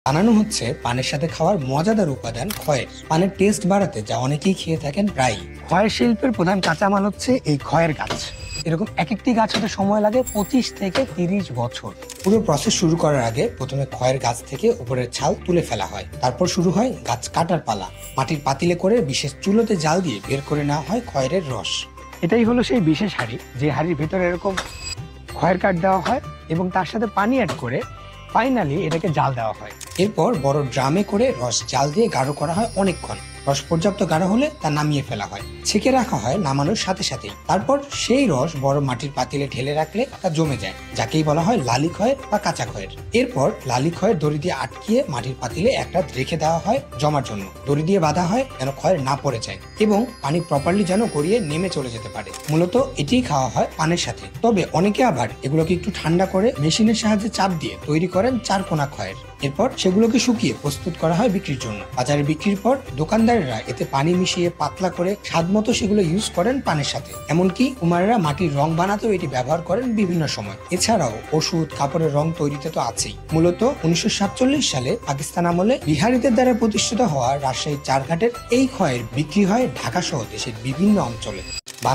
বানানো হচ্ছে পানের সাথে খাওয়ার মজাদার উপাদান খয়ের। পানের টেস্ট বাড়াতে যা অনেকেই খেয়ে থাকেন প্রায়ই। খয়ের শিল্পের প্রধান কাঁচামাল হচ্ছে এই খয়ের গাছ। এরকম এক একটি গাছ হতে সময় লাগে 25 থেকে 30 বছর। পুরো প্রসেস শুরু করার আগে প্রথমে খয়ের গাছ থেকে উপরের ছাল তুলে ফেলা হয়। তারপর শুরু হয় গাছ কাটার পালা। মাটির পাতিলে করে বিশেষ চুলোতে জাল দিয়ে বের করে নেওয়া হয় খয়ের রস। এটাই হলো সেই বিশেষ হাঁড়ি, যে হাঁড়ির ভেতরে এরকম খয়ের কাঠ দেওয়া হয় এবং তার সাথে পানি অ্যাড করে ফাইনালি এটাকে জাল দেওয়া হয়। এরপর বড় ড্রামে করে রস জাল দিয়ে গাঢ় করা হয় অনেকক্ষণ। রস পর্যাপ্ত গাঢ় হলে তা নামিয়ে ফেলা হয়, ছেঁকে রাখা হয় নামানোর সাথে সাথেই। তারপর সেই রস বড় মাটির পাতিলে ঢেলে রাখলে তা জমে যায়, যাকেই বলা হয় লালি খয়ের বা কাঁচা খয়ের। এরপর লালি খয়ের দড়ি দিয়ে আটকিয়ে মাটির পাতিলে একটা রেখে দেওয়া হয় জমার জন্য। দড়ি দিয়ে বাঁধা হয় যেন খয়ের না পড়ে যায় এবং পানি প্রপারলি যেন গড়িয়ে নেমে চলে যেতে পারে। মূলত এটিই খাওয়া হয় পানের সাথে। তবে অনেকে আবার এগুলোকে একটু ঠান্ডা করে মেশিনের সাহায্যে চাপ দিয়ে তৈরি করেন চারকোনা খয়ের। এরপর সেগুলোকে শুকিয়ে প্রস্তুত করা হয় বিক্রির জন্য। বাজারে বিক্রির পর দোকানদারেরা এতে পানি মিশিয়ে পাতলা করে স্বাদ মতো সেগুলো ইউজ করেন পানের সাথে। এমনকি কুমারেরা মাটির রং বানাতেও এটি ব্যবহার করেন বিভিন্ন সময়। এছাড়াও ওষুধ, কাপড়ের রং তৈরিতে তো আছেই। মূলত 1947 সালে পাকিস্তান আমলে বিহারিদের দ্বারা প্রতিষ্ঠিত হওয়া রাজশাহীর চারঘাটের এই খয়ের বিক্রি হয় ঢাকা সহ দেশের বিভিন্ন অঞ্চলে।